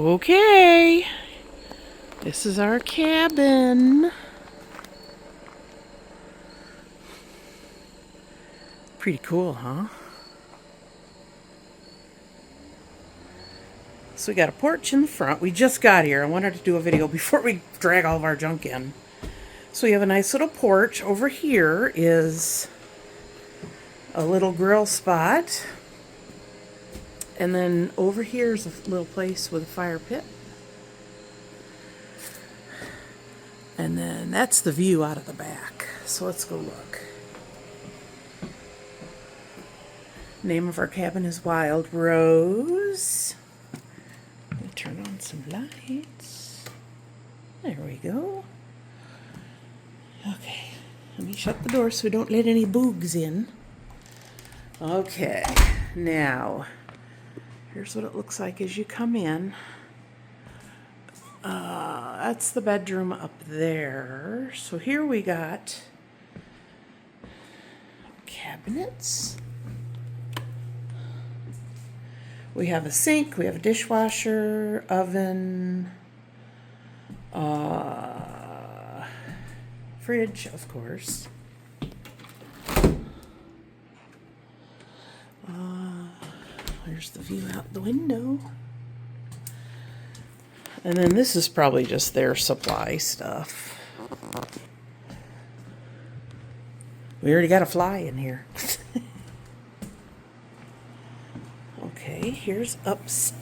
Okay, this is our cabin. Pretty cool, huh? So we got a porch in the front. We just got here. I wanted to do a video before we drag all of our junk in. So we have a nice little porch. Over here is a little grill spot. And then over here is a little place with a fire pit. And then that's the view out of the back. So let's go look. Name of our cabin is Wild Rose. Let me turn on some lights. There we go. Okay, let me shut the door so we don't let any boogs in. Okay, now, here's what it looks like as you come in. That's the bedroom up there. So here we got cabinets. We have a sink, we have a dishwasher, oven, fridge, of course. There's the view out the window. And then this is probably just their supply stuff. We already got a fly in here. Okay, here's upstairs.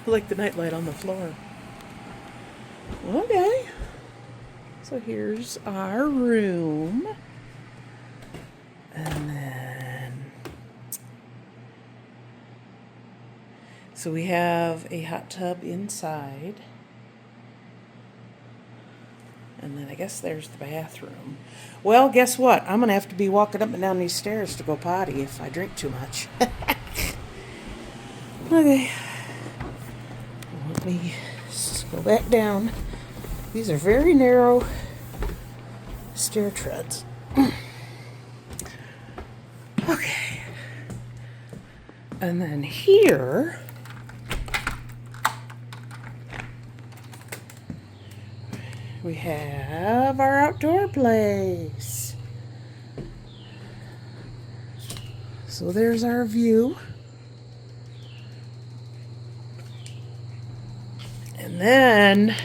Like the nightlight on the floor. Okay. So here's our room. And then, so we have a hot tub inside. And then I guess there's the bathroom. Well, guess what? I'm going to have to be walking up and down these stairs to go potty if I drink too much. Okay. Let me just go back down. These are very narrow stair treads. Okay. And then here, we have our outdoor place. So there's our view. And then,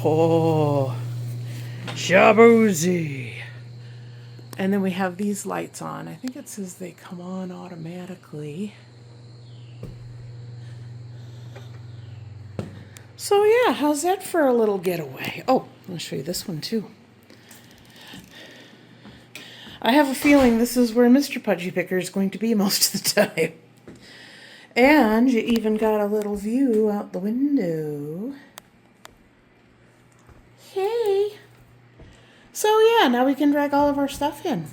oh, jacuzzi. And then we have these lights on. I think it says they come on automatically. So yeah, how's that for a little getaway? Oh, I'll show you this one too. I have a feeling this is where Mr. Pudgy Picker is going to be most of the time. And you even got a little view out the window. Hey. So yeah, now we can drag all of our stuff in.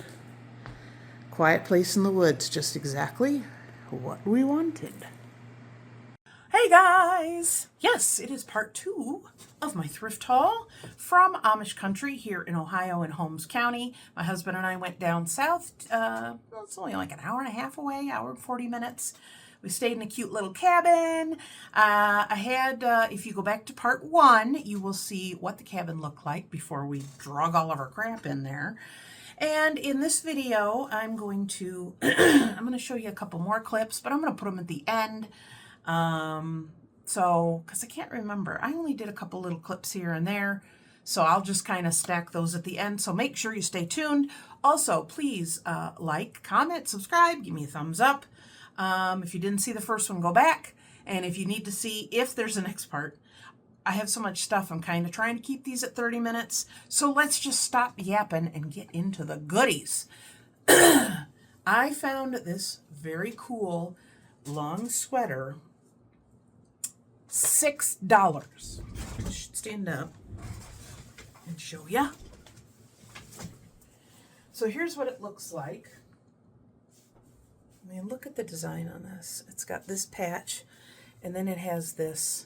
Quiet place in the woods, just exactly what we wanted. Hey guys! Yes, it is part 2 of my thrift haul from Amish country here in Ohio in Holmes County. My husband and I went down south. It's only like an hour and a half away, hour and 40 minutes. We stayed in a cute little cabin. If you go back to part 1, you will see what the cabin looked like before we drug all of our crap in there. And in this video, I'm going to show you a couple more clips, but I'm going to put them at the end. Because I can't remember. I only did a couple little clips here and there. So I'll just kind of stack those at the end. So make sure you stay tuned. Also, please like, comment, subscribe, give me a thumbs up. If you didn't see the first one, go back. And if you need to see if there's a next part, I have so much stuff. I'm kind of trying to keep these at 30 minutes. So let's just stop yapping and get into the goodies. I found this very cool long sweater. $6. I should stand up and show ya. So here's what it looks like. I mean, look at the design on this. It's got this patch, and then it has this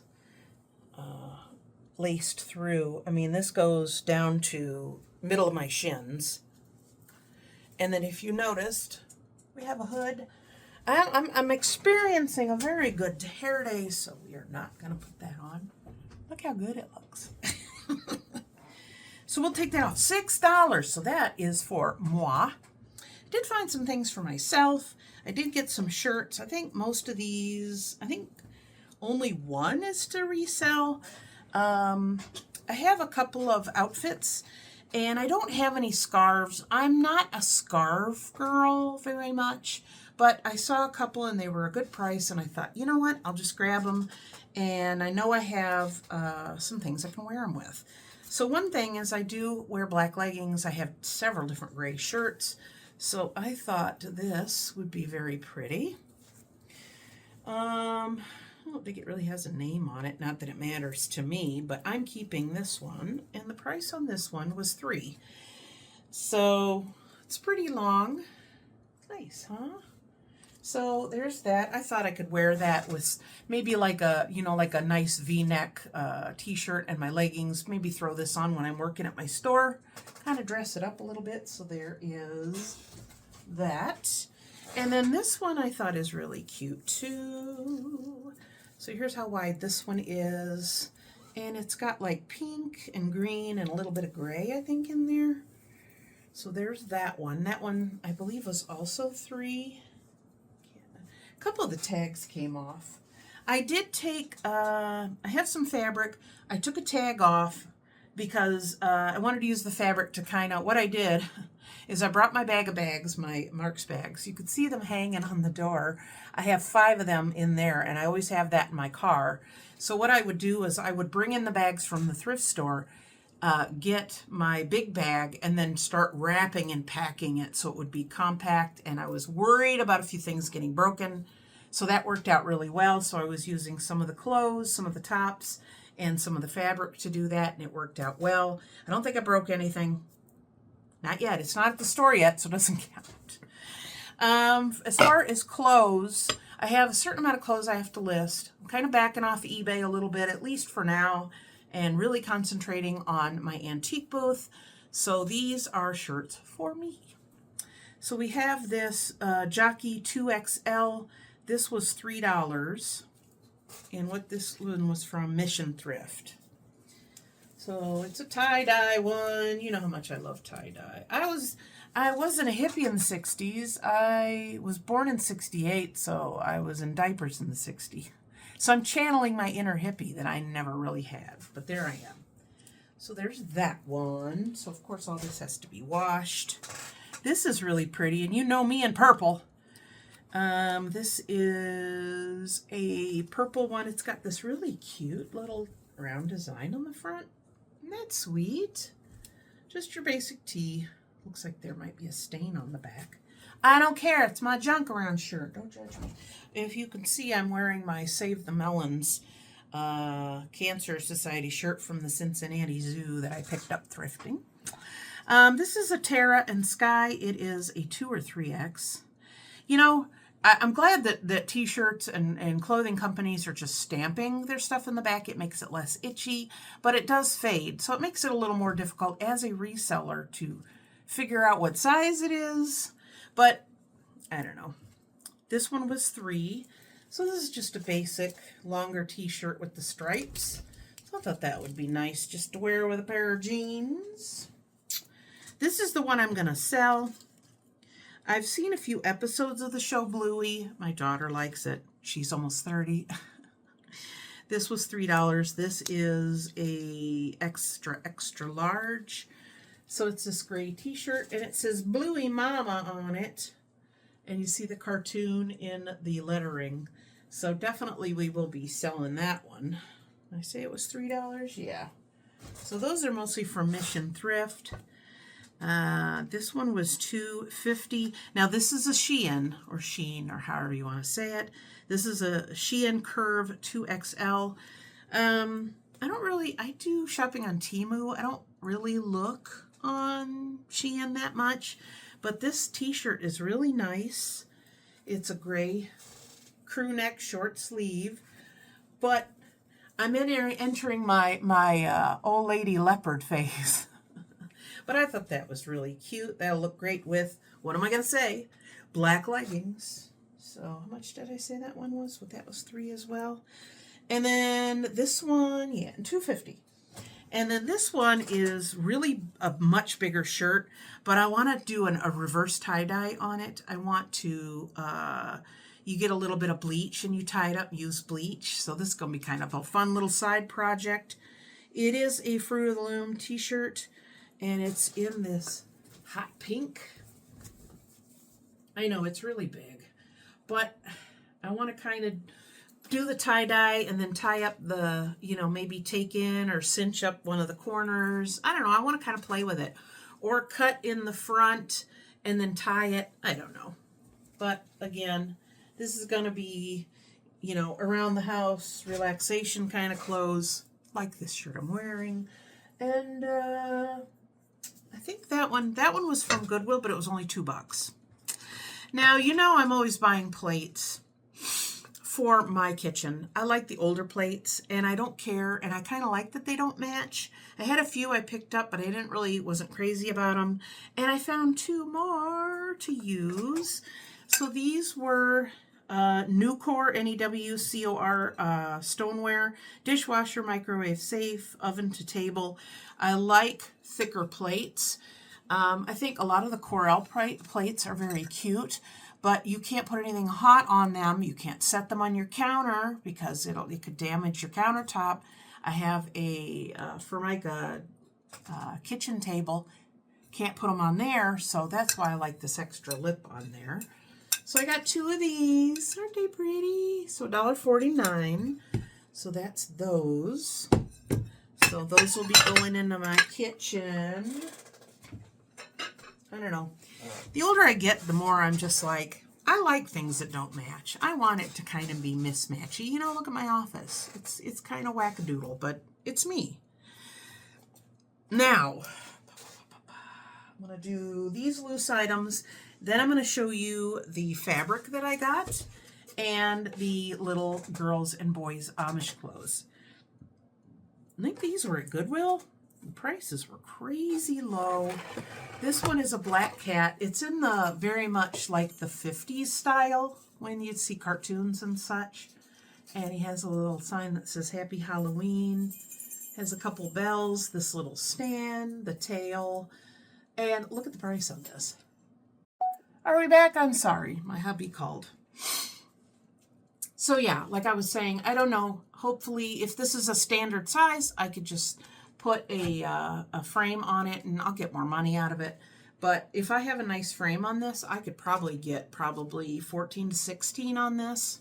laced through. I mean, this goes down to middle of my shins. And then if you noticed, we have a hood. I'm experiencing a very good hair day, so we are not going to put that on. Look how good it looks. So we'll take that off. $6. So that is for moi. I did find some things for myself. I did get some shirts. I think most of these, I think only one is to resell. I have a couple of outfits, and I don't have any scarves. I'm not a scarf girl very much, but I saw a couple and they were a good price, and I thought, you know what, I'll just grab them. And I know I have some things I can wear them with. So one thing is I do wear black leggings. I have several different gray shirts. So I thought this would be very pretty. I don't think it really has a name on it. Not that it matters to me, but I'm keeping this one. And the price on this one was $3. So it's pretty long. Nice, huh? So there's that. I thought I could wear that with maybe like a, like a nice V-neck t-shirt and my leggings. Maybe throw this on when I'm working at my store. Kind of dress it up a little bit. So there is that. And then this one I thought is really cute too. So here's how wide this one is. And it's got like pink and green and a little bit of gray, I think, in there. So there's that one. That one I believe was also $3. A couple of the tags came off. I did take, I have some fabric. I took a tag off because I wanted to use the fabric to kind of, what I did is I brought my bag of bags, my Mark's bags. You could see them hanging on the door. I have 5 of them in there, and I always have that in my car. So what I would do is I would bring in the bags from the thrift store, get my big bag, and then start wrapping and packing it so it would be compact. And I was worried about a few things getting broken, so that worked out really well. So I was using some of the clothes, some of the tops, and some of the fabric to do that, and it worked out well. I don't think I broke anything. Not yet. It's not at the store yet, so it doesn't count. As far as clothes, I have a certain amount of clothes I have to list. I'm kind of backing off eBay a little bit, at least for now, and really concentrating on my antique booth. So these are shirts for me. So we have this Jockey 2XL. This was $3. And what this one was from Mission Thrift. So it's a tie-dye one. You know how much I love tie-dye. I wasn't a hippie in the 60s. I was born in 68, so I was in diapers in the 60s. So I'm channeling my inner hippie that I never really had, but there I am. So there's that one. So of course all this has to be washed. This is really pretty, and you know me in purple. This is a purple one. It's got this really cute little round design on the front. Isn't that sweet? Just your basic tee. Looks like there might be a stain on the back. I don't care. It's my junk around shirt. Don't judge me. If you can see, I'm wearing my Save the Melons Cancer Society shirt from the Cincinnati Zoo that I picked up thrifting. This is a Tara and Sky. It is a 2 or 3X. You know, I'm glad that t-shirts and clothing companies are just stamping their stuff in the back. It makes it less itchy, but it does fade. So it makes it a little more difficult as a reseller to figure out what size it is. But I don't know. This one was $3. So this is just a basic longer t-shirt with the stripes. So I thought that would be nice just to wear with a pair of jeans. This is the one I'm going to sell. I've seen a few episodes of the show Bluey. My daughter likes it. She's almost 30. This was $3. This is a extra large. So it's this gray t-shirt, and it says Bluey Mama on it. And you see the cartoon in the lettering. So definitely we will be selling that one. Did I say it was $3? Yeah. So those are mostly from Mission Thrift. This one was $2.50. Now this is a Shein, or Sheen, or however you want to say it. This is a Shein Curve 2XL. I do shopping on Temu. I don't really look on Shein that much, but this t-shirt is really nice. It's a gray crew neck short sleeve, but I'm entering my old lady leopard phase. But I thought that was really cute. That'll look great with, what am I going to say? Black leggings. So how much did I say that one was? Well, that was $3 as well. And then this one, yeah, $2.50. And then this one is really a much bigger shirt, but I want to do a reverse tie-dye on it. I want to, you get a little bit of bleach and you tie it up, use bleach. So this is going to be kind of a fun little side project. It is a Fruit of the Loom t-shirt, and it's in this hot pink. I know it's really big, but I want to kind of do the tie-dye and then tie up the, maybe take in or cinch up one of the corners. I don't know. I want to kind of play with it. Or cut in the front and then tie it. I don't know. But again, this is going to be, around the house, relaxation kind of clothes, like this shirt I'm wearing. And I think that one was from Goodwill, but it was only $2. Now, I'm always buying plates for my kitchen. I like the older plates, and I don't care, and I kind of like that they don't match. I had a few I picked up, but I wasn't crazy about them, and I found 2 more to use. So these were Nucor, N-E-W-C-O-R, stoneware, dishwasher, microwave safe, oven to table. I like thicker plates. I think a lot of the Corel plates are very cute, but you can't put anything hot on them. You can't set them on your counter because it could damage your countertop. I have a Formica kitchen table. Can't put them on there, so that's why I like this extra lip on there. So I got 2 of these. Aren't they pretty? So $1.49. So that's those. So those will be going into my kitchen. I don't know. The older I get, the more I'm just like, I like things that don't match. I want it to kind of be mismatchy. Look at my office. It's kind of wackadoodle, but it's me. Now, I'm going to do these loose items. Then I'm going to show you the fabric that I got and the little girls and boys Amish clothes. I think these were at Goodwill. The prices were crazy low. This one is a black cat. It's in the very much like the 50s style when you'd see cartoons and such. And he has a little sign that says Happy Halloween. Has a couple bells, this little stand, the tail. And look at the price on this. Are we back? I'm sorry. My hubby called. So yeah, like I was saying, I don't know. Hopefully, if this is a standard size, I could just put a frame on it and I'll get more money out of it. But if I have a nice frame on this, I could probably get 14 to 16 on this.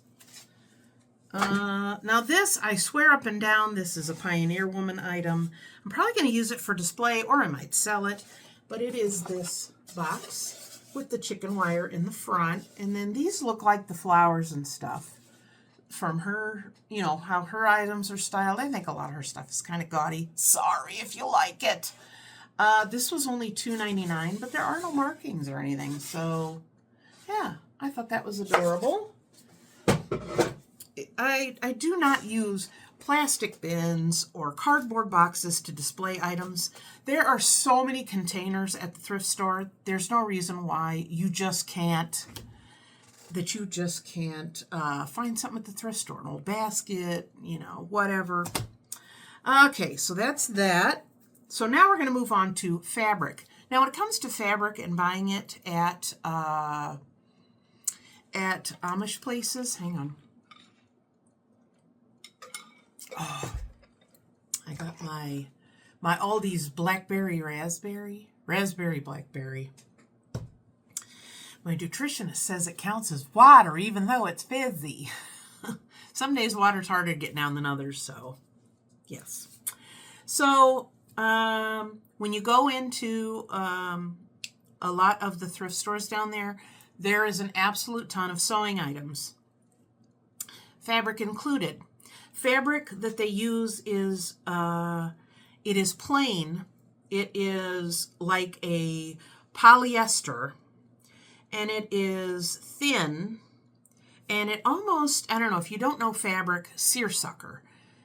Now this, I swear up and down, this is a Pioneer Woman item. I'm probably going to use it for display or I might sell it. But it is this box with the chicken wire in the front. And then these look like the flowers and stuff from her, how her items are styled. I think a lot of her stuff is kind of gaudy. Sorry if you like it. This was only $2.99, but there are no markings or anything. So, yeah, I thought that was adorable. I do not use plastic bins or cardboard boxes to display items. There are so many containers at the thrift store. There's no reason why you just can't find something at the thrift store, an old basket, whatever. Okay, so that's that. So now we're going to move on to fabric. Now, when it comes to fabric and buying it at Amish places, hang on. Oh, I got my Aldi's blackberry raspberry blackberry. My nutritionist says it counts as water, even though it's fizzy. Some days water's harder to get down than others, so yes. So when you go into a lot of the thrift stores down there, there is an absolute ton of sewing items, fabric included. Fabric that they use is, it is plain. It is like a polyester, and it is thin, and it almost, I don't know, if you don't know fabric, seersucker.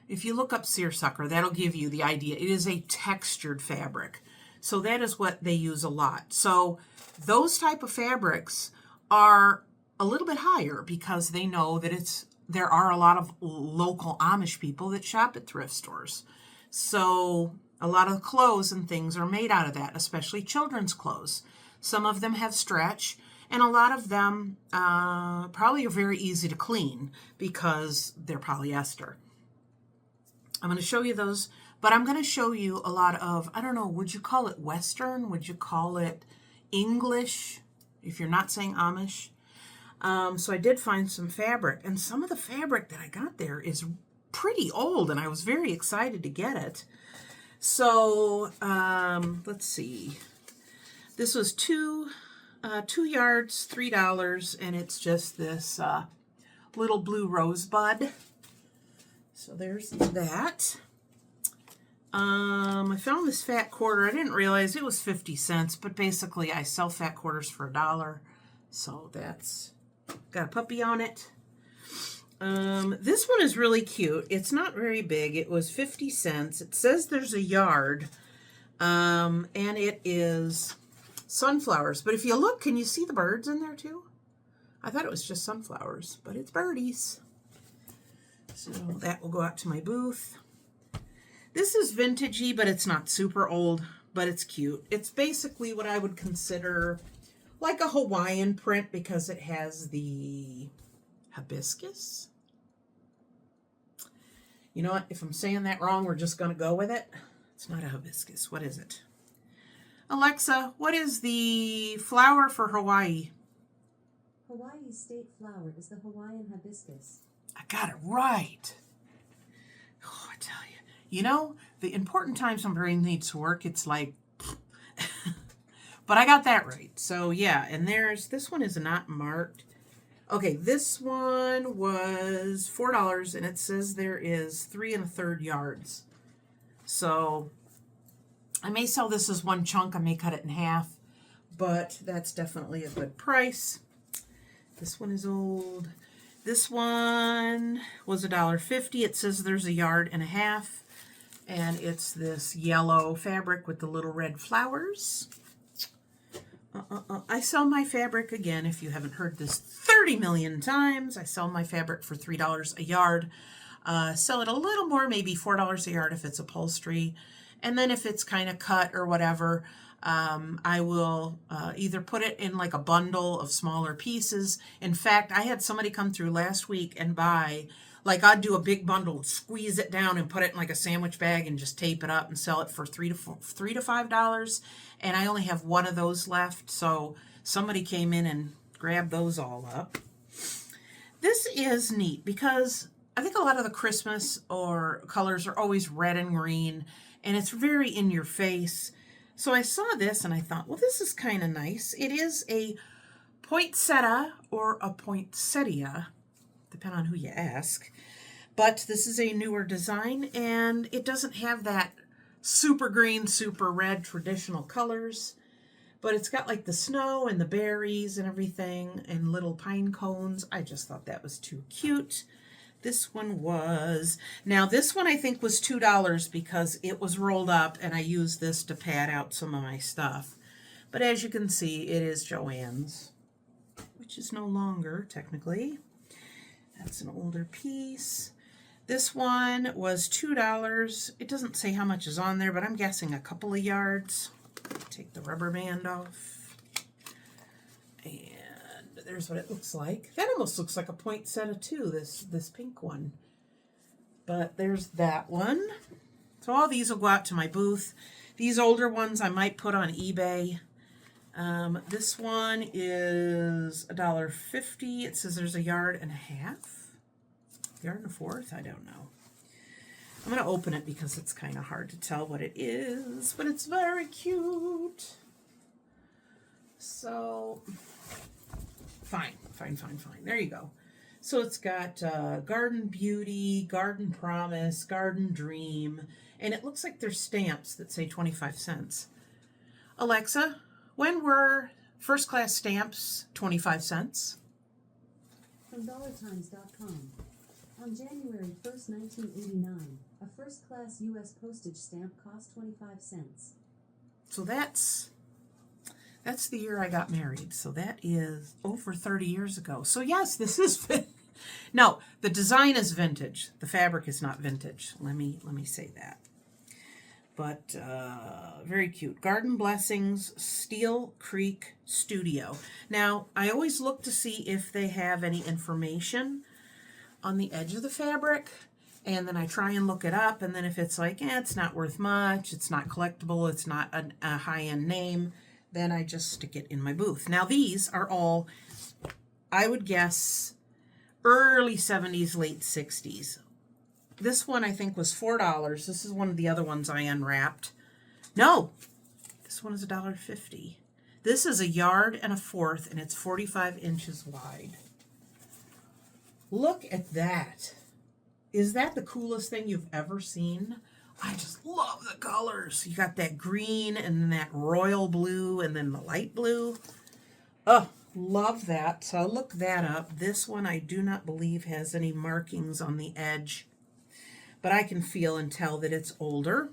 If you look up seersucker, that'll give you the idea. It is a textured fabric. So that is what they use a lot. So those type of fabrics are a little bit higher because they know that there are a lot of local Amish people that shop at thrift stores. So a lot of clothes and things are made out of that, especially children's clothes. Some of them have stretch, and a lot of them probably are very easy to clean because they're polyester. I'm going to show you those, but I'm going to show you a lot of, I don't know, would you call it Western? Would you call it English if you're not saying Amish? So I did find some fabric, and some of the fabric that I got there is pretty old, and I was very excited to get it. So let's see. This was two yards, $3, and it's just this little blue rosebud. So there's that. I found this fat quarter. I didn't realize it was 50 cents, but basically I sell fat quarters for $1. So that's got a puppy on it. This one is really cute. It's not very big. It was 50 cents. It says there's a yard. And it is sunflowers. But if you look, can you see the birds in there too? I thought it was just sunflowers, but it's birdies. So that will go out to my booth. This is vintagey, but it's not super old, but it's cute. It's basically what I would consider like a Hawaiian print because it has the hibiscus. You know what? If I'm saying that wrong, we're just going to go with it. It's not a hibiscus. What is it? Alexa, what is the flower for Hawaii? Hawaii's state flower is the Hawaiian hibiscus. I got it right. Oh, I tell you. You know, the important times when brain needs to work, it's like, but I got that right. So yeah, and this one is not marked. Okay, this one was $4, and it says there is 3 1/3 yards. So I may sell this as one chunk. I may cut it in half, but that's definitely a good price. This one is old. This one was $1.50. It says there's 1.5 yards, and it's this yellow fabric with the little red flowers. I sell my fabric, again, if you haven't heard this 30 million times, I sell my fabric for $3 a yard. Sell it a little more, maybe $4 a yard if it's upholstery. And then if it's kind of cut or whatever, I will either put it in like a bundle of smaller pieces. In fact, I had somebody come through last week and buy, like I'd do a big bundle, squeeze it down and put it in like a sandwich bag and just tape it up and sell it for $3 to $5. And I only have one of those left. So somebody came in and grabbed those all up. This is neat because I think a lot of the Christmas or colors are always red and green, and it's very in your face. So I saw this and I thought, well, this is kind of nice. It is a poinsettia or a poinsettia, depending on who you ask. But this is a newer design, and it doesn't have that super green, super red traditional colors. But it's got like the snow and the berries and everything and little pine cones. I just thought that was too cute. This one was, now this one I think was $2 because it was rolled up and I used this to pad out some of my stuff. But as you can see, it is Joann's, which is no longer technically. That's an older piece. This one was $2. It doesn't say how much is on there, but I'm guessing a couple of yards. Take the rubber band off. And there's what it looks like. That almost looks like a poinsettia too, this pink one. But there's that one. So all these will go out to my booth. These older ones I might put on eBay. This one is $1.50. It says there's 1.5 yards. 1.25 yards? I don't know. I'm going to open it because it's kind of hard to tell what it is, but it's very cute. So, fine. There you go. So it's got Garden Beauty, Garden Promise, Garden Dream, and it looks like there's stamps that say 25 cents. Alexa, when were first class stamps 25 cents? From dollartimes.com. On January 1st, 1989, a first-class U.S. postage stamp cost 25 cents. So that's the year I got married. So that is over 30 years ago. So yes, this is no, the design is vintage. The fabric is not vintage. Let me say that. But very cute. Garden Blessings Steel Creek Studio. Now, I always look to see if they have any information on the edge of the fabric, and then I try and look it up, and then if it's like, it's not worth much, it's not collectible, it's not a high-end name, then I just stick it in my booth. Now, these are all, I would guess, early 70s, late 60s. This one, I think, was $4. This is one of the other ones I unwrapped. No, this one is $1.50. This is 1 1/4 yards, and it's 45 inches wide. Look at that. Is that the coolest thing you've ever seen? I just love the colors. You got that green and then that royal blue and then the light blue. Oh, love that. So I'll look that up. This one I do not believe has any markings on the edge, but I can feel and tell that it's older.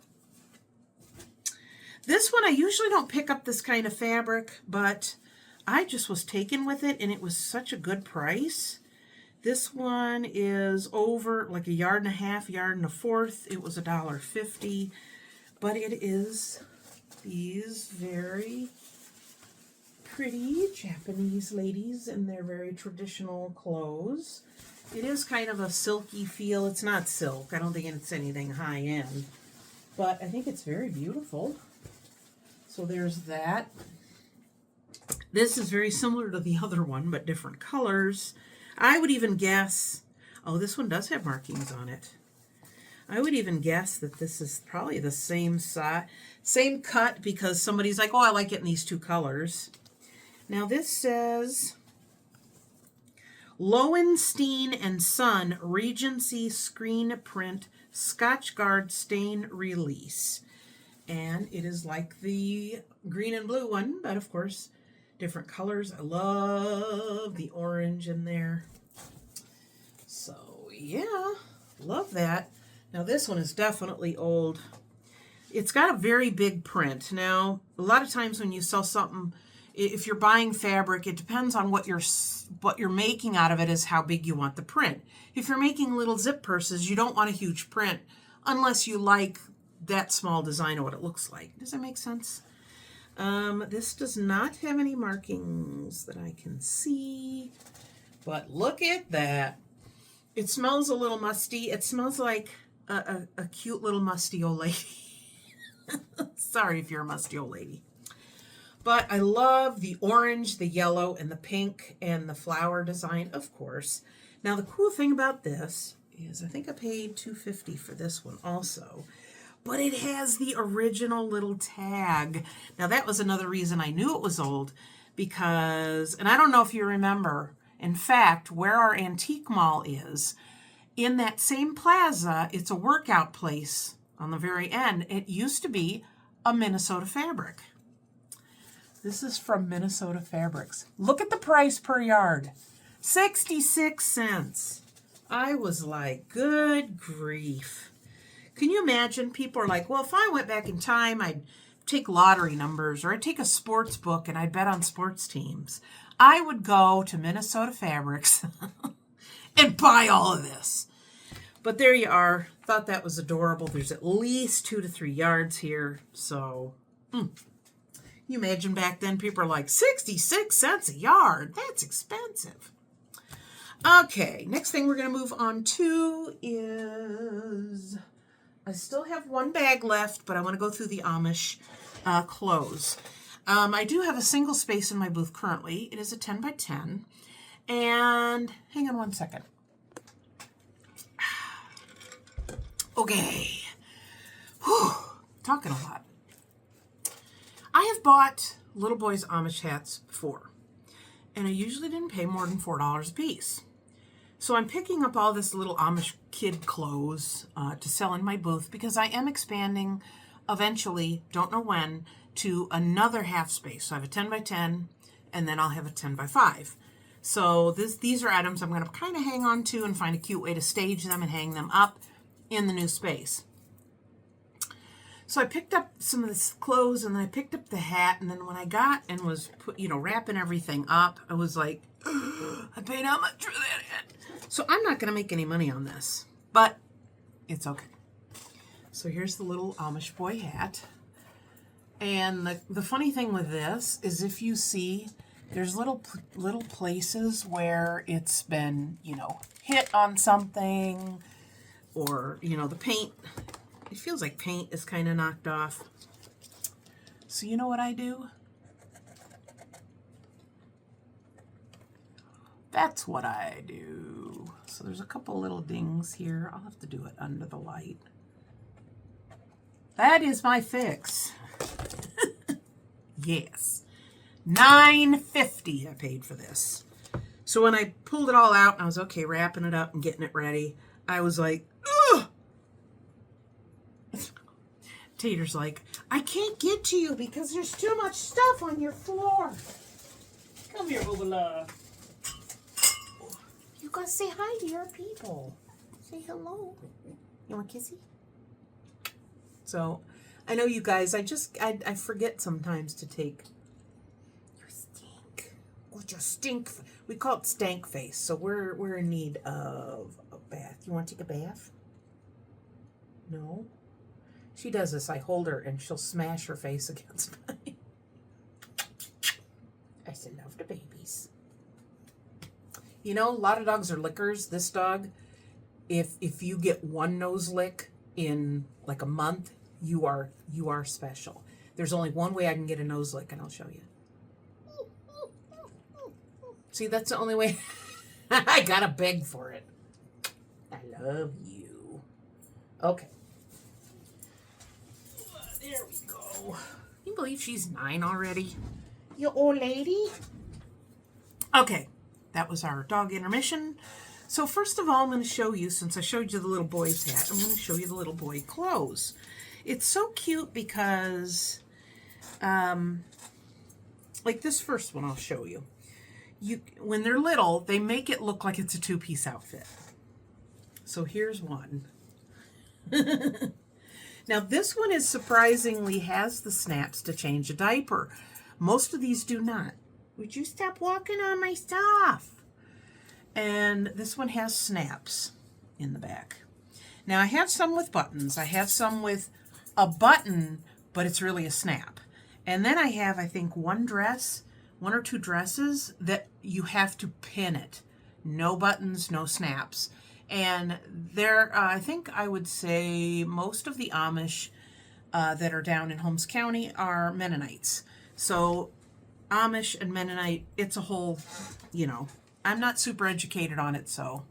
This one I usually don't pick up this kind of fabric, but I just was taken with it and it was such a good price. This one is over like 1.5 yards, 1 1/4 yards. It was $1.50, but it is these very pretty Japanese ladies in their very traditional clothes. It is kind of a silky feel. It's not silk. I don't think it's anything high end, but I think it's very beautiful. So there's that. This is very similar to the other one, but different colors. I would even guess, oh, this one does have markings on it. I would even guess that this is probably the same size, same cut, because somebody's like, oh, I like it in these two colors. Now this says Lowenstein and Son Regency Screen Print Scotchgard Stain Release. And it is like the green and blue one, but of course, different colors. I love the orange in there. So yeah, love that. Now this one is definitely old. It's got a very big print. Now, a lot of times when you sell something, if you're buying fabric, it depends on what you're making out of it is how big you want the print. If you're making little zip purses, you don't want a huge print unless you like that small design or what it looks like. Does that make sense? This does not have any markings that I can see, but look at that. It smells a little musty. It smells like a cute little musty old lady. Sorry if you're a musty old lady. But I love the orange, the yellow, and the pink, and the flower design, of course. Now, the cool thing about this is I think I paid $2.50 for this one also. But it has the original little tag. Now, that was another reason I knew it was old, because, and I don't know if you remember, in fact, where our antique mall is, in that same plaza, it's a workout place on the very end. It used to be a Minnesota Fabric. This is from Minnesota Fabrics. Look at the price per yard. 66 cents. I was like, good grief. Can you imagine? People are like, well, if I went back in time, I'd take lottery numbers, or I'd take a sports book and I'd bet on sports teams. I would go to Minnesota Fabrics and buy all of this. But there you are. Thought that was adorable. There's at least 2 to 3 yards here. So, you imagine back then people are like, 66 cents a yard. That's expensive. Okay, next thing we're going to move on to is, I still have one bag left, but I want to go through the Amish clothes. I do have a single space in my booth currently. It is a 10 by 10. And hang on one second. Okay. Whew, talking a lot. I have bought little boys' Amish hats before, and I usually didn't pay more than $4 a piece. So I'm picking up all this little Amish kid clothes to sell in my booth because I am expanding eventually, don't know when, to another half space. So I have a 10 by 10, and then I'll have a 10 by 5. So these are items I'm going to kind of hang on to and find a cute way to stage them and hang them up in the new space. So I picked up some of this clothes, and then I picked up the hat, and then when I got and was wrapping everything up, I was like, I paid how much for that hat? So I'm not going to make any money on this, but it's okay. So here's the little Amish boy hat. And the funny thing with this is, if you see, there's little places where it's been, hit on something, or, the paint. It feels like paint is kind of knocked off. So you know what I do? That's what I do. So there's a couple little dings here. I'll have to do it under the light. That is my fix. Yes. $9.50 I paid for this. So when I pulled it all out, and I was okay wrapping it up and getting it ready, I was like, ugh! Tater's like, I can't get to you because there's too much stuff on your floor. Come here, Bubala. You gotta say hi to your people. Say hello. You want a kissy? So, I know you guys, I forget sometimes to take your stink. What's your stink? We call it stank face. So we're in need of a bath. You want to take a bath? No? She does this. I hold her and she'll smash her face against mine. I said, love the babies. A lot of dogs are lickers. This dog, if you get one nose lick in like a month, you are special. There's only one way I can get a nose lick, and I'll show you. See, that's the only way. I gotta beg for it. I love you. Okay. There we go. Can you believe she's 9 already? You old lady. Okay, that was our dog intermission. So first of all, I'm going to show you, since I showed you the little boy's hat, I'm going to show you the little boy clothes. It's so cute because, like this first one I'll show you. When they're little, they make it look like it's a 2-piece outfit. So here's one. Now this one is surprisingly has the snaps to change a diaper. Most of these do not. Would you stop walking on my stuff? And this one has snaps in the back. Now I have some with buttons. I have some with a button, but it's really a snap. And then I have, I think, one or two dresses that you have to pin it. No buttons, no snaps. And there, I think I would say most of the Amish that are down in Holmes County are Mennonites. So Amish and Mennonite, it's a whole, I'm not super educated on it, so,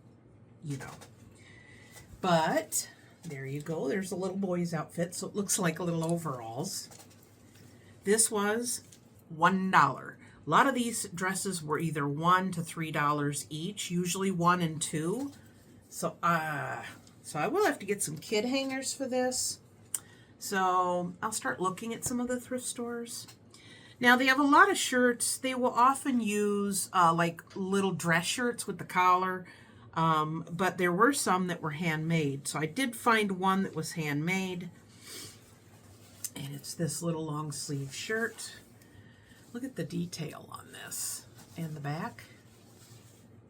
But there you go. There's a little boy's outfit, so it looks like a little overalls. This was $1. A lot of these dresses were either $1 to $3 each, usually 1 and 2. So I will have to get some kid hangers for this. So I'll start looking at some of the thrift stores. Now they have a lot of shirts. They will often use like little dress shirts with the collar. But there were some that were handmade. So I did find one that was handmade. And it's this little long sleeve shirt. Look at the detail on this and the back.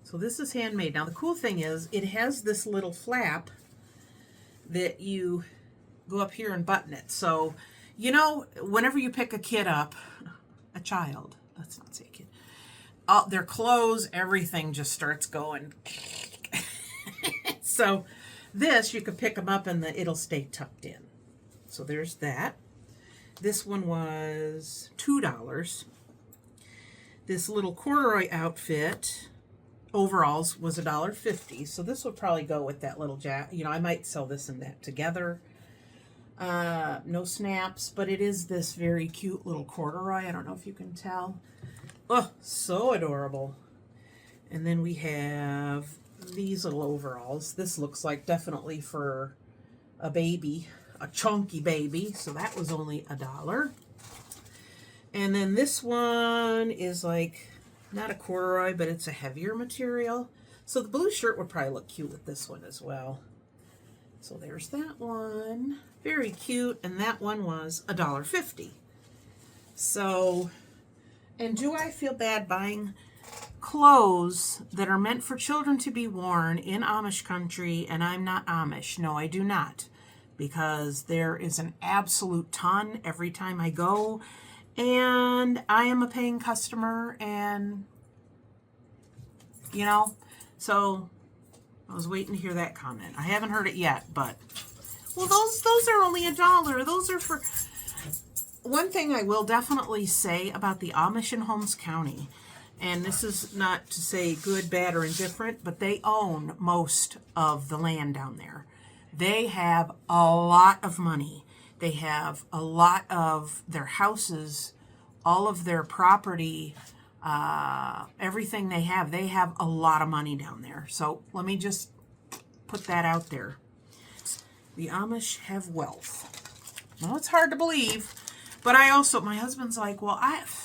So this is handmade. Now the cool thing is it has this little flap that you go up here and button it. So, whenever you pick a kid up, a child, let's not say a kid, their clothes, everything just starts going. So this, you can pick them up and it'll stay tucked in. So there's that. This one was $2. This little corduroy outfit, overalls, was $1.50. So this would probably go with that little jacket. I might sell this and that together. No snaps, but it is this very cute little corduroy. I don't know if you can tell. Oh, so adorable. And then we have these little overalls. This looks like definitely for a baby, a chunky baby. So that was only $1. And then this one is like, not a corduroy, but it's a heavier material. So the blue shirt would probably look cute with this one as well. So there's that one. Very cute. And that one was $1.50. So, and do I feel bad buying clothes that are meant for children to be worn in Amish country and I'm not Amish? No, I do not. Because there is an absolute ton every time I go. And I am a paying customer and, you know, so I was waiting to hear that comment. I haven't heard it yet, but, well, those are only $1. Those are for... One thing I will definitely say about the Amish in Holmes County, and this is not to say good, bad, or indifferent, but they own most of the land down there. They have a lot of money. They have a lot of their houses, all of their property, everything they have a lot of money down there. So let me just put that out there. The Amish have wealth. Well, it's hard to believe. But I also, my husband's like, well,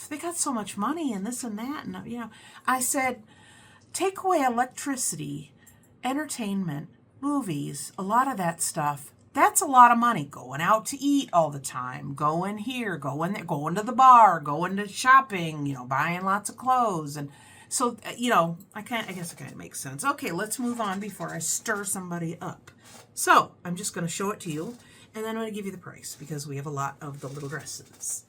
they got so much money and this and that. And, you know, I said, take away electricity, entertainment, movies, a lot of that stuff. That's a lot of money. Going out to eat all the time, going here, going there, going to the bar, going to shopping, you know, buying lots of clothes. And so, you know, I guess it kind of makes sense. Okay, let's move on before I stir somebody up. So I'm just going to show it to you. And then I'm going to give you the price because we have a lot of the little dresses.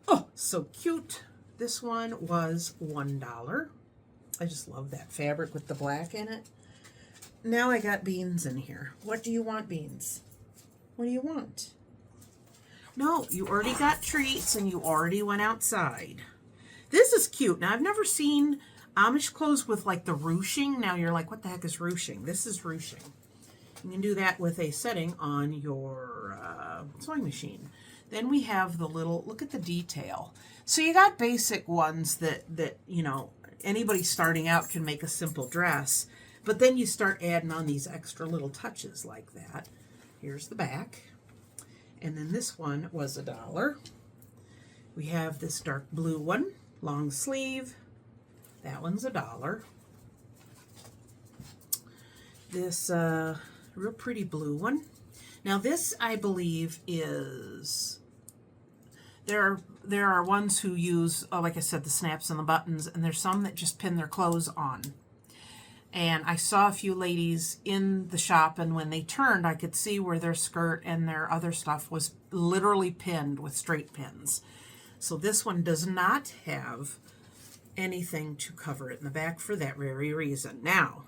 Oh, so cute. This one was $1. I just love that fabric with the black in it. Now I got beans in here. What do you want, beans? What do you want? No, you already got treats and you already went outside. This is cute. Now, I've never seen Amish clothes with like the ruching. Now you're like, what the heck is ruching? This is ruching. You can do that with a setting on your sewing machine. Then we have the little, look at the detail. So you got basic ones that you know, anybody starting out can make a simple dress, but then you start adding on these extra little touches like that. Here's the back. And then this one was $1. We have this dark blue one, long sleeve. That one's $1. This real pretty blue one. Now this, I believe, is, there are ones who use, like I said, the snaps and the buttons, and there's some that just pin their clothes on. And I saw a few ladies in the shop, and when they turned, I could see where their skirt and their other stuff was literally pinned with straight pins. So this one does not have anything to cover it in the back for that very reason. Now,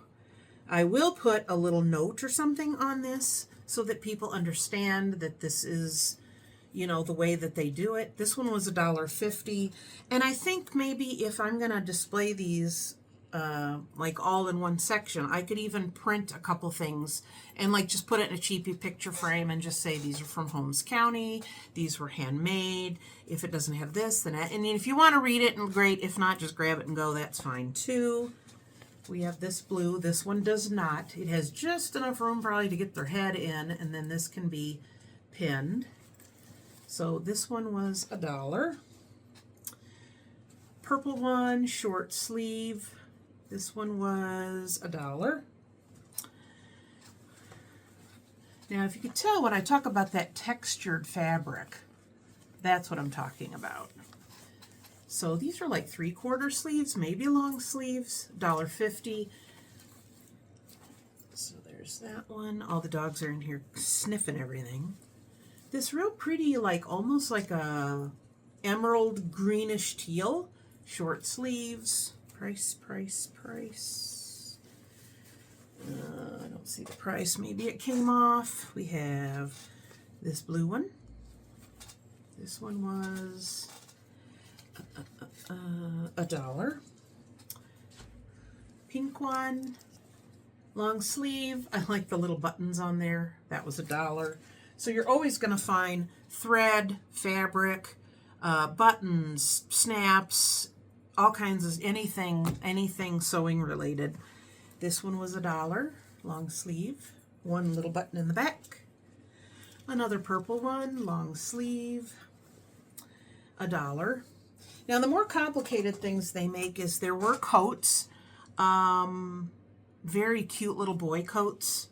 I will put a little note or something on this so that people understand that this is, you know, the way that they do it. This one was $1.50. And I think maybe if I'm going to display these like all in one section, I could even print a couple things and like just put it in a cheapy picture frame and just say these are from Holmes County. These were handmade. If it doesn't have this, then that. And if you want to read it, and great. If not, just grab it and go. That's fine too. We have this blue. This one does not. It has just enough room probably to get their head in, and then this can be pinned. So this one was $1. Purple one, short sleeve. This one was $1. Now, if you could tell when I talk about that textured fabric, that's what I'm talking about. So these are like 3/4 sleeves, maybe long sleeves, $1.50. So there's that one. All the dogs are in here sniffing everything. This real pretty, like almost like a emerald greenish teal, short sleeves. Price. I don't see the price. Maybe it came off. We have this blue one. This one was $1. Pink one, long sleeve. I like the little buttons on there. That was $1. So you're always going to find thread, fabric, buttons, snaps, all kinds of anything sewing related. This one was $1, long sleeve, one little button in the back. Another purple one, long sleeve, $1. Now, the more complicated things they make is there were coats, very cute little boy coats.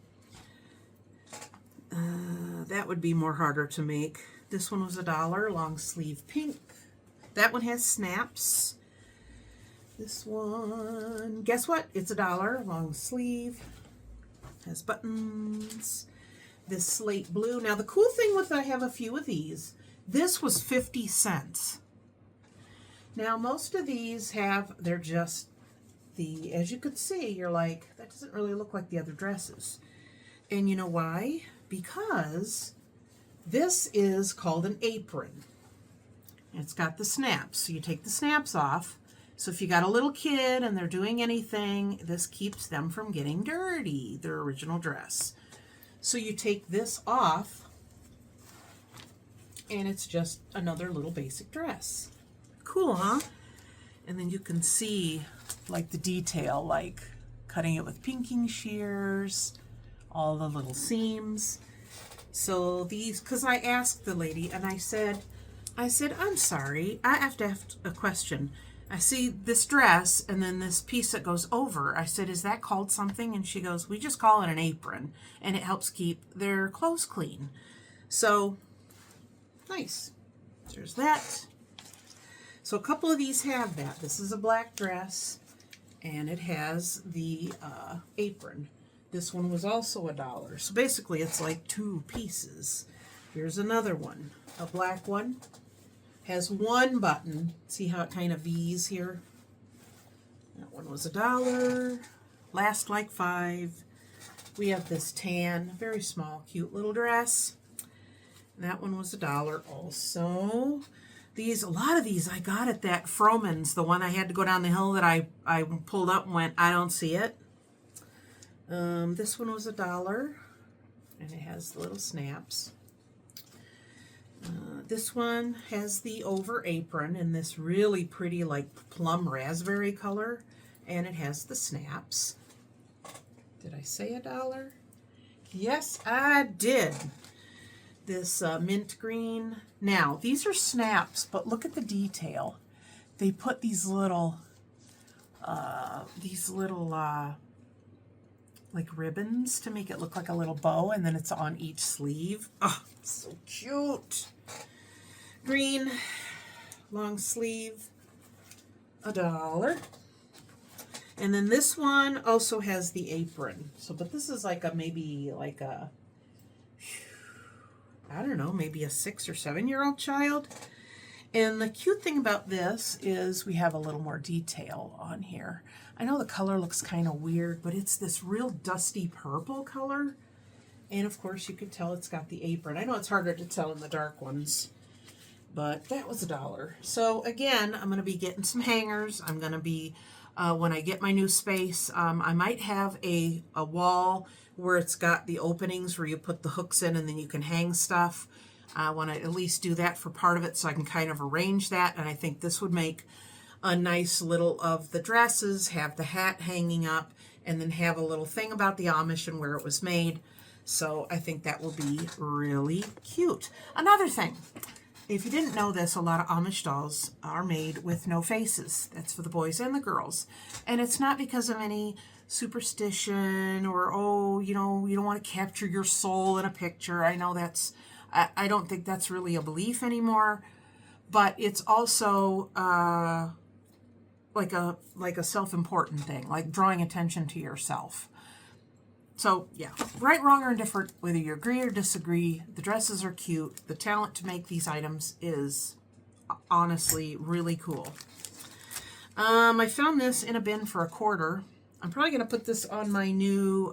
That would be more harder to make. This one was $1, long sleeve pink. That one has snaps. This one, guess what? It's $1, long sleeve, has buttons. This slate blue. Now the cool thing with, I have a few of these. This was 50 cents. Now most of these they're just as you could see, you're like, that doesn't really look like the other dresses. And you know why? Because this is called an apron. It's got the snaps. So you take the snaps off. So if you got a little kid and they're doing anything, this keeps them from getting dirty, their original dress. So you take this off, and it's just another little basic dress. Cool, huh? And then you can see like the detail, like cutting it with pinking shears, all the little seams. So these, because I asked the lady and I said, I'm sorry, I have to ask a question. I see this dress and then this piece that goes over. I said, is that called something? And she goes, we just call it an apron, and it helps keep their clothes clean. So, nice. There's that. So a couple of these have that. This is a black dress, and it has the apron. This one was also $1. So basically it's like 2 pieces. Here's another one, a black one. Has one button. See how it kind of V's here? That one was $1. Last like 5. We have this tan, very small, cute little dress. And that one was $1 also. A lot of these I got at that Froman's, the one I had to go down the hill that I pulled up and went, I don't see it. This one was $1, and it has the little snaps. This one has the over apron in this really pretty like plum raspberry color, and it has the snaps. Did I say $1? Yes, I did. This mint green. Now, these are snaps, but look at the detail. They put these little like ribbons to make it look like a little bow, and then it's on each sleeve. Oh, so cute. Green, long sleeve, $1. And then this one also has the apron. So, but this is like maybe a, I don't know, maybe a 6 or 7-year-old child. And the cute thing about this is we have a little more detail on here. I know the color looks kind of weird, but it's this real dusty purple color. And of course you can tell it's got the apron. I know it's harder to tell in the dark ones, but that was $1. So again, I'm going to be getting some hangers. I'm going to be, when I get my new space, I might have a wall where it's got the openings where you put the hooks in and then you can hang stuff. I want to at least do that for part of it so I can kind of arrange that. And I think this would make a nice little of the dresses, have the hat hanging up, and then have a little thing about the Amish and where it was made. So I think that will be really cute. Another thing, if you didn't know this, a lot of Amish dolls are made with no faces. That's for the boys and the girls. And it's not because of any superstition or, oh, you know, you don't want to capture your soul in a picture. I know that's, I don't think that's really a belief anymore, but it's also like a self-important thing, like drawing attention to yourself. So yeah, right, wrong, or indifferent, whether you agree or disagree, the dresses are cute. The talent to make these items is honestly really cool. I found this in a bin for $1. I'm probably going to put this on my new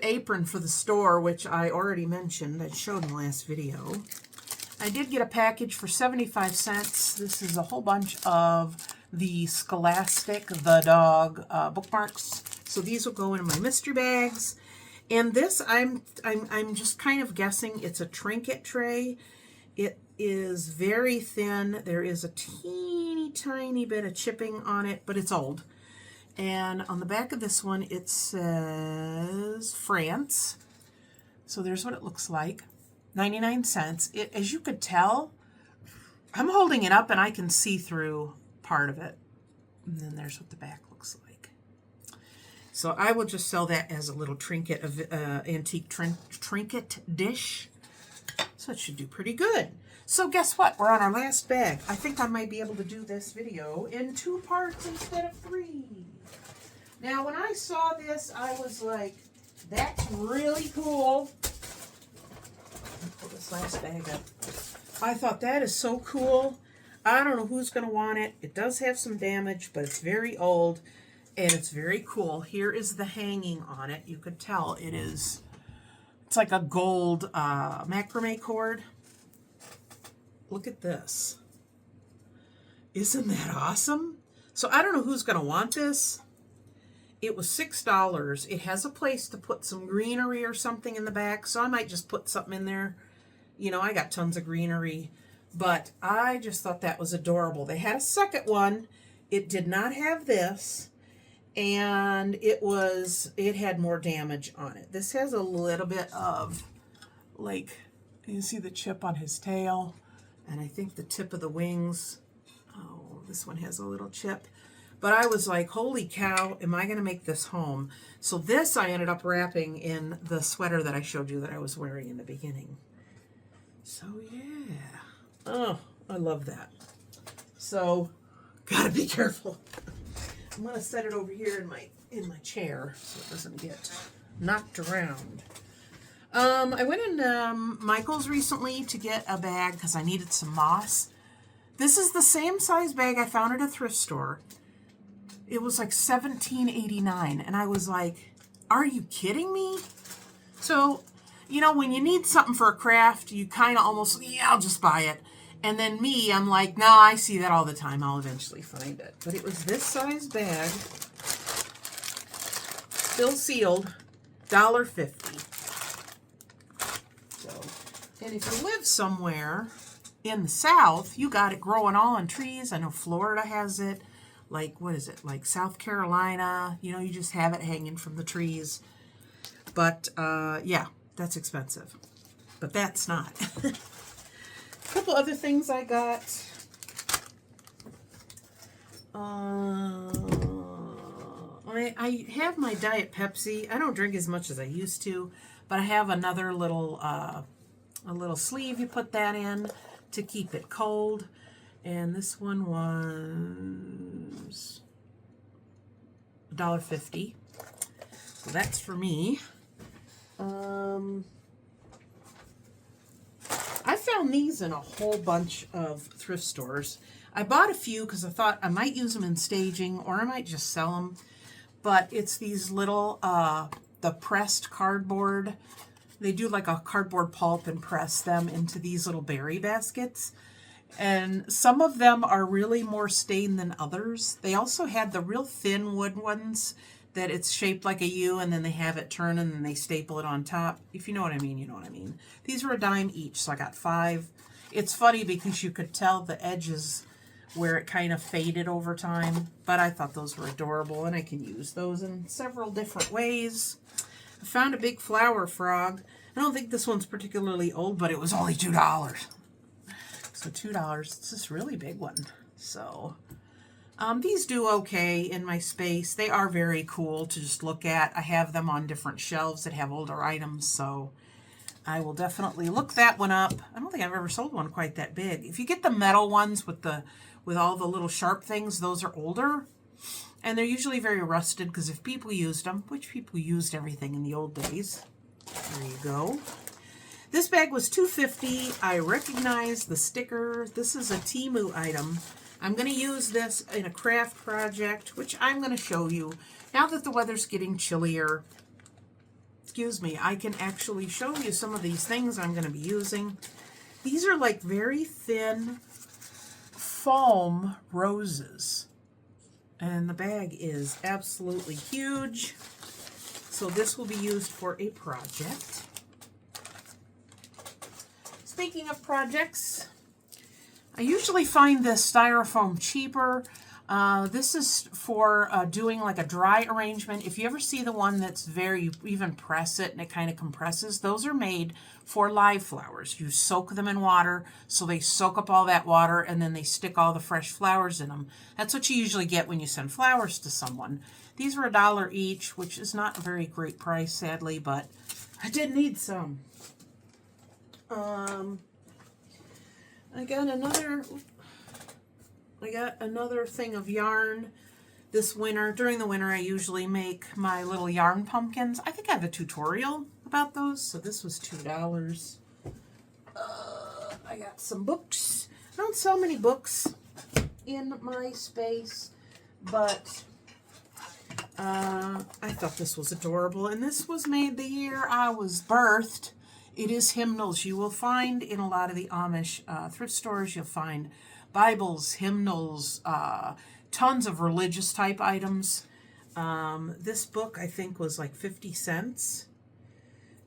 apron for the store, which I already mentioned. I showed in the last video. I did get a package for 75 cents. This is a whole bunch of the Scholastic the Dog bookmarks. So these will go in my mystery bags. And this, I'm just kind of guessing it's a trinket tray. It is very thin. There is a teeny tiny bit of chipping on it, but it's old. And on the back of this one, it says France. So there's what it looks like. 99 cents. As you could tell, I'm holding it up and I can see through part of it. And then there's what the back looks like. So I will just sell that as a little trinket, of antique trinket dish. So it should do pretty good. So guess what? We're on our last bag. I think I might be able to do this video in 2 parts instead of 3. Now, when I saw this, I was like, that's really cool. Pull this last bag up. I thought that is so cool. I don't know who's going to want it. It does have some damage, but it's very old, and it's very cool. Here is the hanging on it. You could tell it's like a gold macrame cord. Look at this. Isn't that awesome? So I don't know who's going to want this. It was $6. It has a place to put some greenery or something in the back, so I might just put something in there. You know, I got tons of greenery, but I just thought that was adorable. They had a second one. It did not have this, and it had more damage on it. This has a little bit of, like, you see the chip on his tail, and I think the tip of the wings. Oh, this one has a little chip. But I was like, holy cow, am I going to make this home? So this I ended up wrapping in the sweater that I showed you that I was wearing in the beginning. So yeah. Oh, I love that. So, gotta be careful. I'm going to set it over here in my chair so it doesn't get knocked around. I went in Michael's recently to get a bag because I needed some moss. This is the same size bag I found at a thrift store. It was like $17.89, and I was like, are you kidding me? So, you know, when you need something for a craft, you kind of almost, yeah, I'll just buy it. And then me, I'm like, no, I see that all the time. I'll eventually find it. But it was this size bag, still sealed, $1.50. So, and if you live somewhere in the South, you got it growing all on trees. I know Florida has it. Like, what is it? Like South Carolina. You know, you just have it hanging from the trees. But, yeah, that's expensive. But that's not. A couple other things I got. I have my Diet Pepsi. I don't drink as much as I used to, but I have another little a little sleeve you put that in to keep it cold. And this one was $1.50. So that's for me. I found these in a whole bunch of thrift stores. I bought a few because I thought I might use them in staging or I might just sell them. But it's these little, the pressed cardboard. They do like a cardboard pulp and press them into these little berry baskets. And some of them are really more stained than others. They also had the real thin wood ones that it's shaped like a U and then they have it turn and then they staple it on top. If you know what I mean, you know what I mean. These were $1 each, so I got 5. It's funny because you could tell the edges where it kind of faded over time, but I thought those were adorable and I can use those in several different ways. I found a big flower frog. I don't think this one's particularly old, but it was only $2. So $2, it's this really big one. So these do okay in my space. They are very cool to just look at. I have them on different shelves that have older items, so I will definitely look that one up. I don't think I've ever sold one quite that big. If you get the metal ones with all the little sharp things, those are older. And they're usually very rusted because if people used them, which people used everything in the old days. There you go. This bag was $2.50. I recognize the sticker. This is a Temu item. I'm going to use this in a craft project, which I'm going to show you. Now that the weather's getting chillier, excuse me, I can actually show you some of these things I'm going to be using. These are like very thin foam roses. And the bag is absolutely huge. So this will be used for a project. Speaking of projects, I usually find this styrofoam cheaper. This is for doing like a dry arrangement. If you ever see the one that's you even press it and it kind of compresses, those are made for live flowers. You soak them in water, so they soak up all that water, and then they stick all the fresh flowers in them. That's what you usually get when you send flowers to someone. These were $1 each, which is not a very great price, sadly, but I did need some. I got another thing of yarn this winter. During the winter, I usually make my little yarn pumpkins. I think I have a tutorial about those, so this was $2. I got some books. I don't sell many books in my space, but I thought this was adorable, and this was made the year I was birthed. It is hymnals. You will find in a lot of the Amish thrift stores, you'll find Bibles, hymnals, tons of religious type items. This book, I think, was like 50 cents.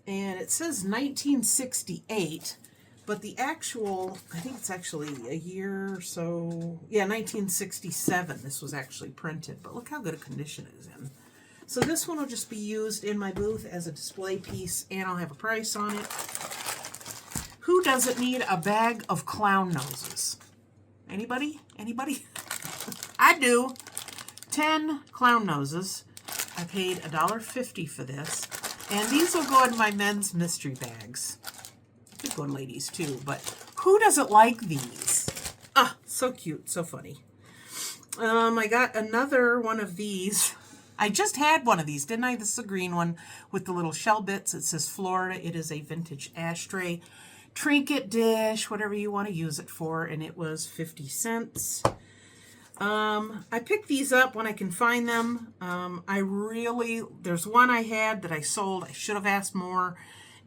And it says 1968, but the actual, I think it's actually a year or so. Yeah, 1967 this was actually printed, but look how good a condition it is in. So this one will just be used in my booth as a display piece, and I'll have a price on it. Who doesn't need a bag of clown noses? Anybody? Anybody? I do. 10 clown noses. I paid $1.50 for this. And these will go in my men's mystery bags. They could go in ladies too, but who doesn't like these? Ah, so cute, so funny. I got another one of these. I just had one of these, didn't I? This is a green one with the little shell bits. It says Florida. It is a vintage ashtray, trinket dish, whatever you want to use it for, and it was 50 cents. I picked these up when I can find them. There's one I had that I sold. I should have asked more,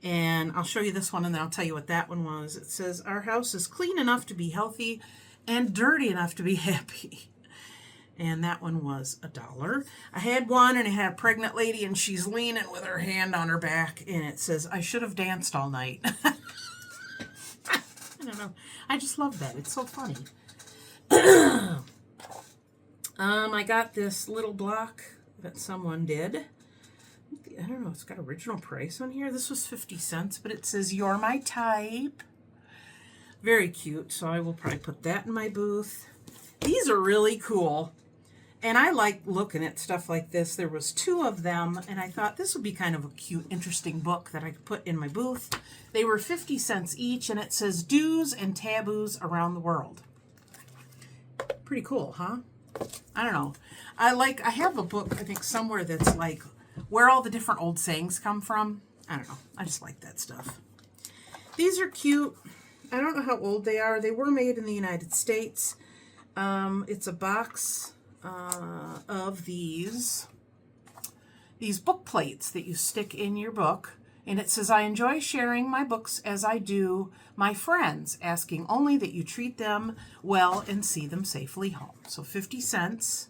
and I'll show you this one, and then I'll tell you what that one was. It says, our house is clean enough to be healthy and dirty enough to be happy. And that one was $1. I had one, and it had a pregnant lady, and she's leaning with her hand on her back, and it says, I should have danced all night. I don't know. I just love that. It's so funny. I got this little block that someone did. I don't know. It's got original price on here. This was 50 cents, but it says, you're my type. Very cute. So I will probably put that in my booth. These are really cool. And I like looking at stuff like this. There was 2 of them, and I thought this would be kind of a cute, interesting book that I could put in my booth. They were 50 cents each, and it says Do's and Taboos Around the World. Pretty cool, huh? I don't know. I have a book, I think, somewhere that's like where all the different old sayings come from. I don't know. I just like that stuff. These are cute. I don't know how old they are. They were made in the United States. It's a box of these book plates that you stick in your book. And it says, I enjoy sharing my books as I do my friends, asking only that you treat them well and see them safely home. So 50 cents.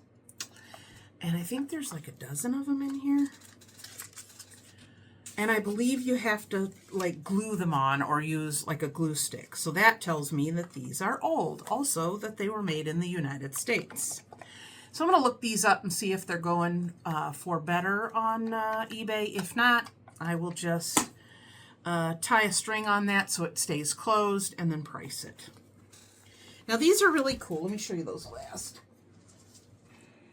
And I think there's like a dozen of them in here. And I believe you have to like glue them on or use like a glue stick. So that tells me that these are old. Also that they were made in the United States. So I'm going to look these up and see if they're going for better on eBay. If not, I will just tie a string on that so it stays closed and then price it. Now these are really cool. Let me show you those last.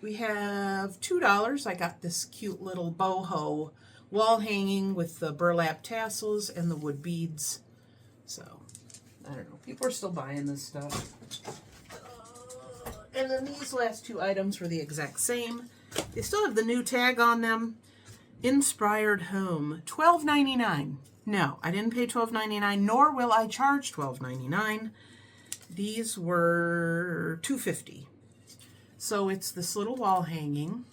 We have $2. I got this cute little boho wall hanging with the burlap tassels and the wood beads. So, I don't know. People are still buying this stuff. And then these last 2 items were the exact same. They still have the new tag on them. Inspired Home, $12.99. No, I didn't pay $12.99, nor will I charge $12.99. These were $2.50. So it's this little wall hanging,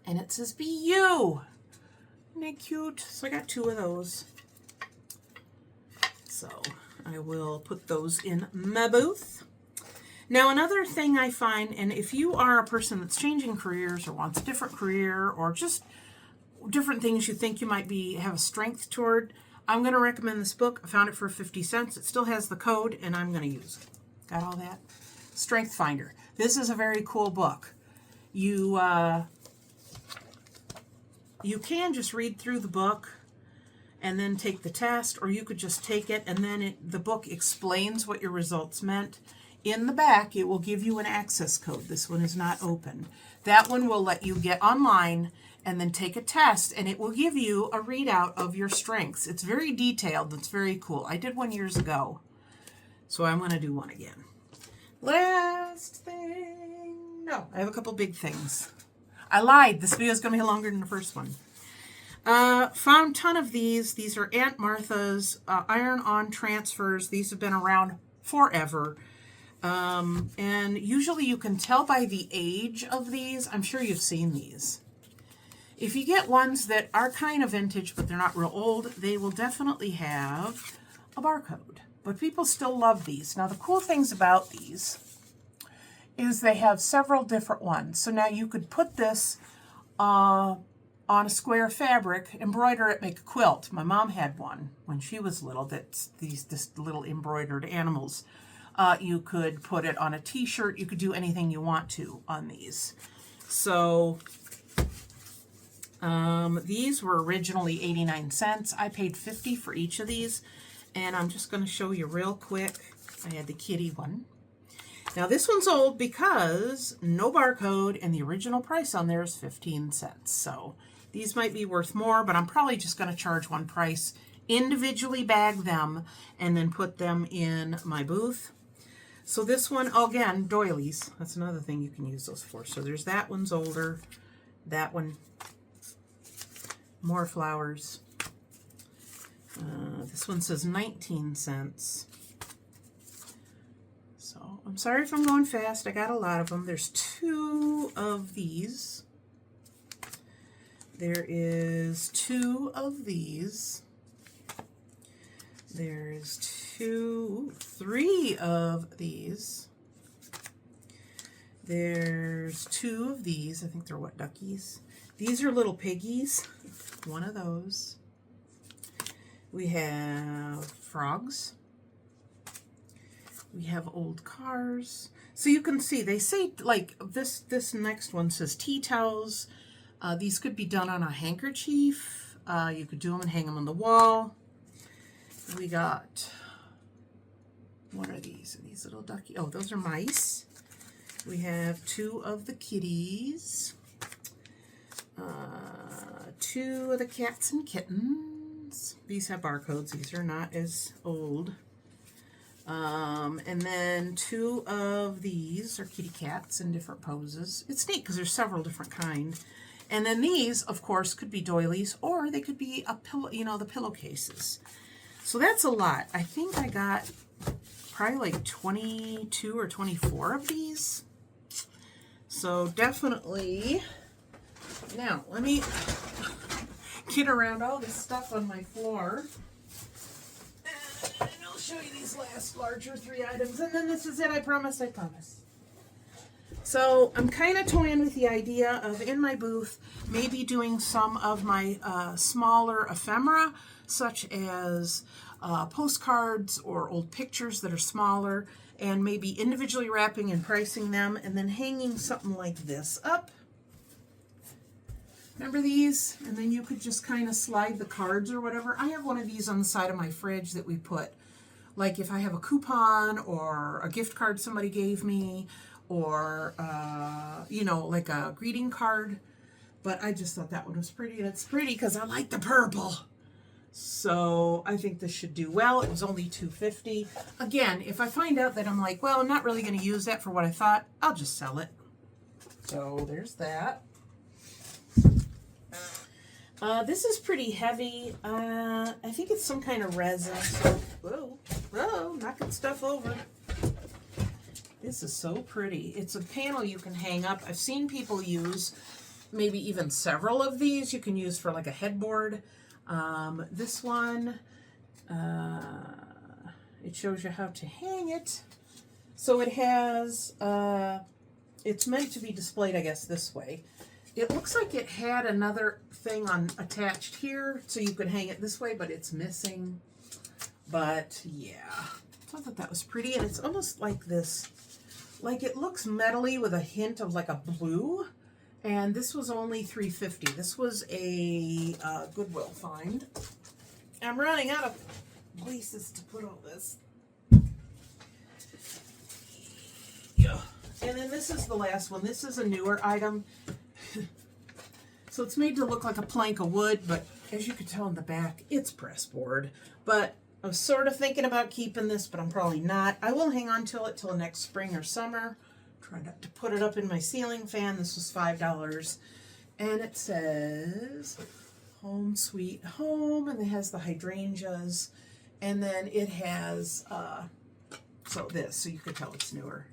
and it says, be you. Isn't that cute? So I got 2 of those. So I will put those in my booth. Now another thing I find, and if you are a person that's changing careers or wants a different career or just different things you think you might have a strength toward, I'm going to recommend this book. I found it for 50 cents. It still has the code, and I'm going to use it. Got all that? Strength Finder. This is a very cool book. You can just read through the book and then take the test, or you could just take it and then the book explains what your results meant. In the back, it will give you an access code. This one is not open. That one will let you get online and then take a test, and it will give you a readout of your strengths. It's very detailed. It's very cool. I did one years ago, so I'm going to do one again. Last thing. No, I have a couple big things. I lied. This video is going to be longer than the first one. Found a ton of these. These are Aunt Martha's iron-on transfers. These have been around forever. And usually you can tell by the age of these. I'm sure you've seen these. If you get ones that are kind of vintage, but they're not real old, they will definitely have a barcode. But people still love these. Now, the cool things about these is they have several different ones. So now you could put this on a square fabric, embroider it, make a quilt. My mom had one when she was little. That's these little embroidered animals. You could put it on a t-shirt. You could do anything you want to on these. So these were originally 89 cents. I paid 50 for each of these. And I'm just going to show you real quick. I had the kitty one. Now this one's old because no barcode and the original price on there is 15 cents. So these might be worth more, but I'm probably just going to charge one price, individually bag them, and then put them in my booth. So this one, again, doilies. That's another thing you can use those for. So there's that one's older. That one, more flowers. This one says 19 cents. So I'm sorry if I'm going fast. I got a lot of them. There's 2 of these. There is 2 of these. There's 3 of these. There's 2 of these. I think they're what, duckies? These are little piggies. One of those. We have frogs. We have old cars. So you can see, they say, like, this next one says tea towels. These could be done on a handkerchief. You could do them and hang them on the wall. We got, what are these? Are these little ducky? Oh, those are mice. We have 2 of the kitties. 2 of the cats and kittens. These have barcodes. These are not as old. And then 2 of these are kitty cats in different poses. It's neat because there's several different kinds. And then these, of course, could be doilies, or they could be a pillow, you know, the pillowcases. So that's a lot. I think I got probably like 22 or 24 of these. So definitely. Now, let me get around all this stuff on my floor. And I'll show you these last larger 3 items. And then this is it. I promise. I promise. So I'm kind of toying with the idea of, in my booth, maybe doing some of my smaller ephemera, such as postcards or old pictures that are smaller, and maybe individually wrapping and pricing them, and then hanging something like this up. Remember these? And then you could just kind of slide the cards or whatever. I have one of these on the side of my fridge that we put, like if I have a coupon or a gift card somebody gave me, or, you know, like a greeting card. But I just thought that one was pretty, and it's pretty because I like the purple. So I think this should do well. It was only $2.50. Again, if I find out that I'm like, well, I'm not really going to use that for what I thought, I'll just sell it. So there's that. This is pretty heavy. I think it's some kind of resin. So, whoa, knocking stuff over. This is so pretty. It's a panel you can hang up. I've seen people use maybe even several of these. You can use for like a headboard. This one, it shows you how to hang it. So it has, it's meant to be displayed, I guess, this way. It looks like it had another thing attached here, so you could hang it this way, but it's missing. But yeah, I thought that was pretty, and it's almost like this like it looks metally with a hint of like a blue. And this was only $3.50. This was a Goodwill find. I'm running out of places to put all this. Yeah. And then this is the last one. This is a newer item. So it's made to look like a plank of wood, but as you can tell in the back, it's pressboard. But I was sort of thinking about keeping this, but I'm probably not. I will hang on to it till next spring or summer. Try not to put it up in my ceiling fan. This was $5. And it says Home Sweet Home, and it has the hydrangeas. And then it has, so you could tell it's newer.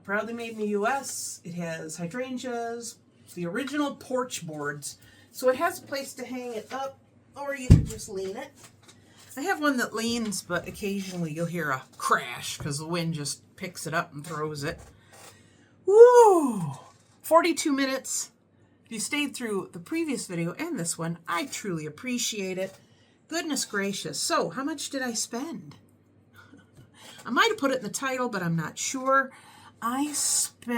Proudly made in the U.S. It has hydrangeas, the original porch boards. So it has a place to hang it up, or you can just lean it. I have one that leans, but occasionally you'll hear a crash because the wind just picks it up and throws it. Woo! 42 minutes. If you stayed through the previous video and this one, I truly appreciate it. Goodness gracious. So, how much did I spend? I might have put it in the title, but I'm not sure. I spent...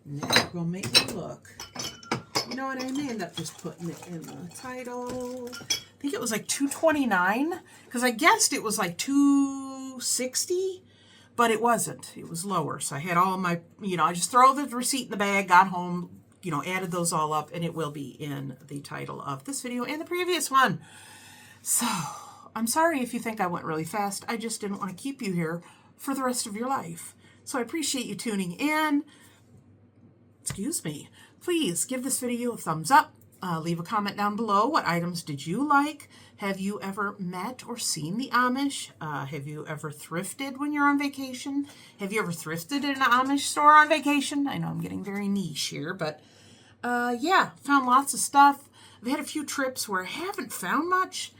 Now we'll make me look. You know what? I may end up just putting it in the title. I think it was like $2.29 because I guessed it was like $2.60, but it wasn't. It was lower. So I had all my, I just throw the receipt in the bag, got home, added those all up, and it will be in the title of this video and the previous one. So I'm sorry if you think I went really fast. I just didn't want to keep you here for the rest of your life. So I appreciate you tuning in. Excuse me. Please give this video a thumbs up. Leave a comment down below. What items did you like? Have you ever met or seen the Amish? Have you ever thrifted when you're on vacation? Have you ever thrifted in an Amish store on vacation? I know I'm getting very niche here, but yeah, found lots of stuff. I've had a few trips where I haven't found much.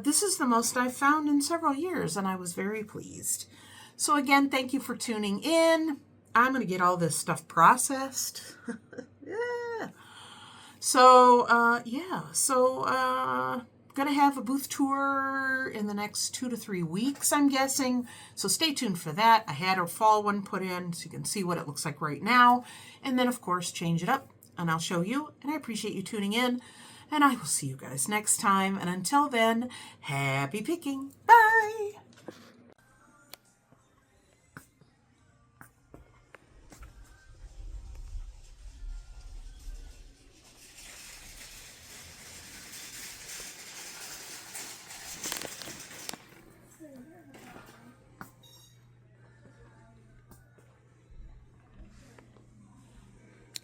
This is the most I've found in several years, and I was very pleased. So again, thank you for tuning in. I'm going to get all this stuff processed. Yeah. So, going to have a booth tour in the next 2 to 3 weeks, I'm guessing. So stay tuned for that. I had a fall one put in so you can see what it looks like right now. And then, of course, change it up, and I'll show you. And I appreciate you tuning in. And I will see you guys next time. And until then, happy picking. Bye.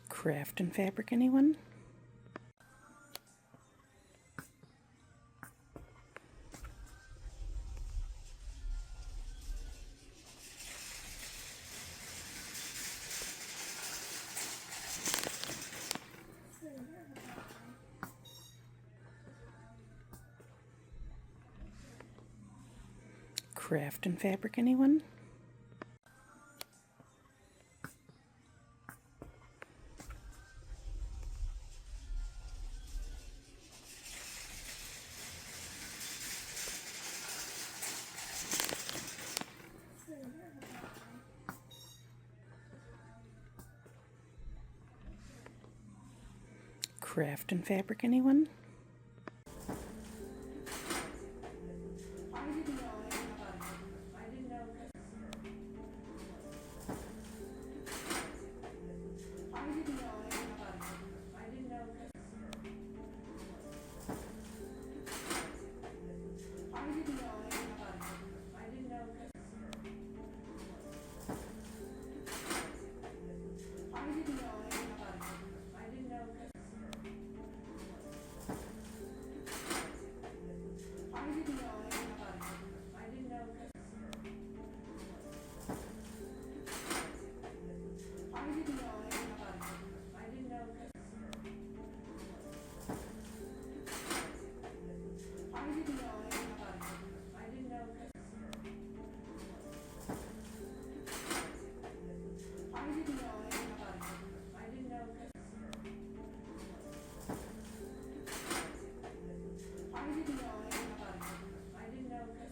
Craft and fabric, anyone? Craft and fabric, anyone? Craft and fabric, anyone?